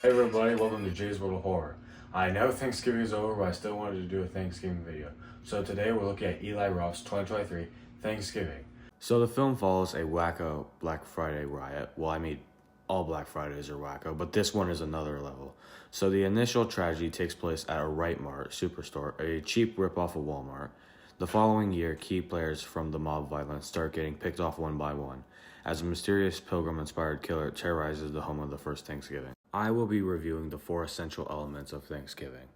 Hey everybody, welcome to Jay's World of Horror. I know Thanksgiving is over, but I still wanted to do a Thanksgiving video. So today we're looking at Eli Roth's 2023 Thanksgiving. So the film follows a wacko Black Friday riot. Well, I mean, all Black Fridays are wacko, but this one is another level. So the initial tragedy takes place at a Right Mart superstore, a cheap ripoff of Walmart. The following year, key players from the mob violence start getting picked off one by one, as a mysterious pilgrim-inspired killer terrorizes the home of the first Thanksgiving. I will be reviewing the 4 essential elements of Thanksgiving.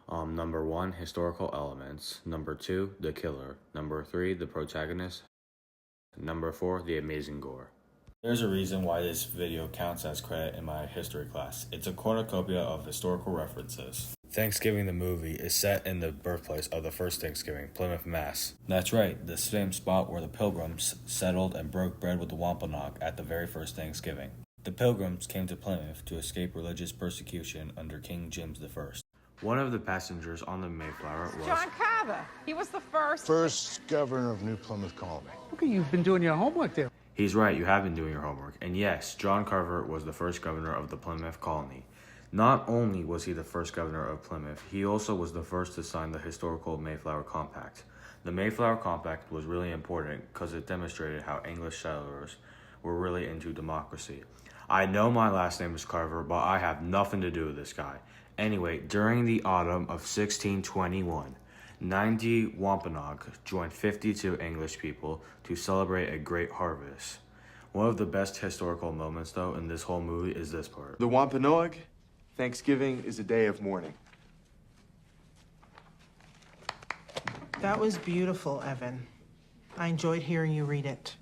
Number 1, historical elements. Number 2, the killer. Number 3, the protagonist. Number 4, the amazing gore. There's a reason why this video counts as credit in my history class. It's a cornucopia of historical references. Thanksgiving the movie is set in the birthplace of the first Thanksgiving, Plymouth, Mass. That's right, the same spot where the Pilgrims settled and broke bread with the Wampanoag at the very first Thanksgiving. The Pilgrims came to Plymouth to escape religious persecution under King James I. One of the passengers on the Mayflower was John Carver. He was the first governor of New Plymouth Colony. Okay, you've been doing your homework there. He's right, you have been doing your homework. And yes, John Carver was the first governor of the Plymouth Colony. Not only was he the first governor of Plymouth, he also was the first to sign the historical Mayflower Compact. The Mayflower Compact was really important because it demonstrated how English settlers were really into democracy. I know my last name is Carver, but I have nothing to do with this guy. Anyway, during the autumn of 1621, 90 Wampanoag joined 52 English people to celebrate a great harvest. One of the best historical moments, though, in this whole movie is this part. The Wampanoag, Thanksgiving is a day of mourning. That was beautiful, Evan. I enjoyed hearing you read it.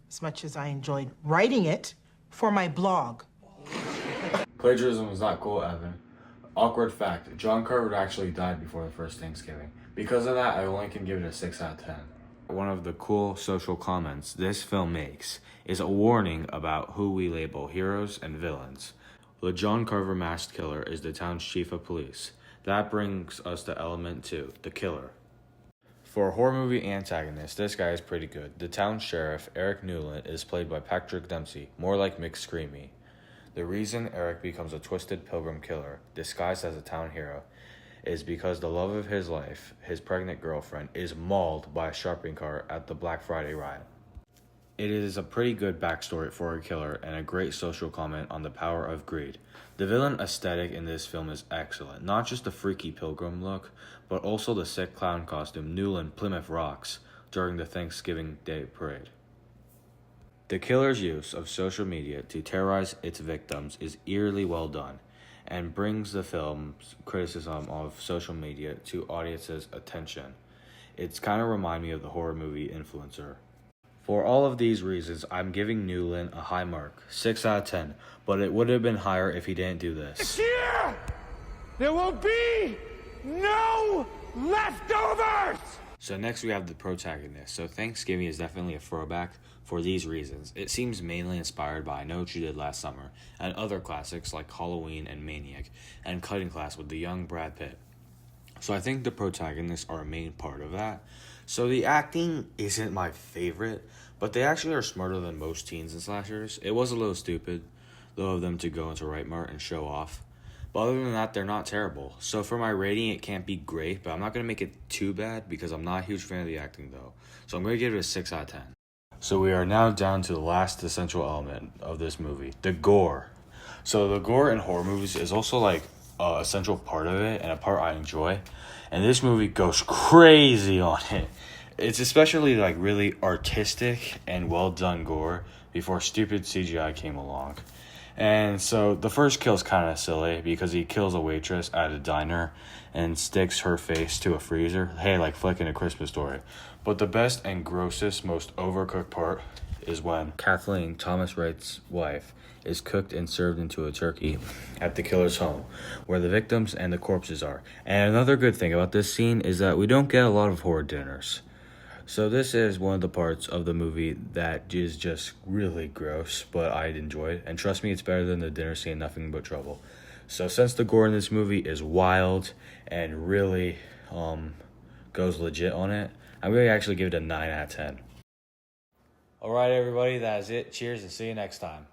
As much as I enjoyed writing it for my blog. Plagiarism is not cool, Evan. Awkward fact, John Carver actually died before the first Thanksgiving. Because of that, I only can give it a 6 out of 10. One of the cool social comments this film makes is a warning about who we label heroes and villains. The John Carver masked killer is the town's chief of police. That brings us to element 2, the killer. For a horror movie antagonist, this guy is pretty good. The town sheriff, Eric Newland, is played by Patrick Dempsey, more like Mick Screamy. The reason Eric becomes a twisted pilgrim killer, disguised as a town hero, is because the love of his life, his pregnant girlfriend, is mauled by a shopping cart at the Black Friday riot. It is a pretty good backstory for a killer and a great social comment on the power of greed. The villain aesthetic in this film is excellent. Not just the freaky pilgrim look, but also the sick clown costume Newland Plymouth rocks during the Thanksgiving Day parade. The killer's use of social media to terrorize its victims is eerily well done, and brings the film's criticism of social media to audiences' attention. It's kind of remind me of the horror movie Influencer. For all of these reasons, I'm giving Newland a high mark, 6 out of 10, but it would have been higher if he didn't do this. This year, there will be no leftovers! So next we have the protagonist. So Thanksgiving is definitely a throwback for these reasons. It seems mainly inspired by I Know What You Did Last Summer and other classics like Halloween and Maniac and Cutting Class with the young Brad Pitt. So I think the protagonists are a main part of that. So the acting isn't my favorite, but they actually are smarter than most teens and slashers. It was a little stupid, though, of them to go into Right Mart and show off. But other than that, they're not terrible. So for my rating, it can't be great, but I'm not going to make it too bad because I'm not a huge fan of the acting, though. So I'm going to give it a 6 out of 10. So we are now down to the last essential element of this movie, the gore. So the gore in horror movies is also like an essential part of it and a part I enjoy. And this movie goes crazy on it. It's especially like really artistic and well done gore before stupid CGI came along. And so the first kill is kind of silly because he kills a waitress at a diner and sticks her face to a freezer. Hey, like flicking A Christmas Story. But the best and grossest, most overcooked part is when Kathleen, Thomas Wright's wife, is cooked and served into a turkey at the killer's home, where the victims and the corpses are. And another good thing about this scene is that we don't get a lot of horror dinners. So this is one of the parts of the movie that is just really gross, but I enjoyed. And trust me, it's better than the dinner scene, Nothing But Trouble. So since the gore in this movie is wild and really goes legit on it, I'm going to actually give it a 9 out of 10. Alright everybody, that is it. Cheers and see you next time.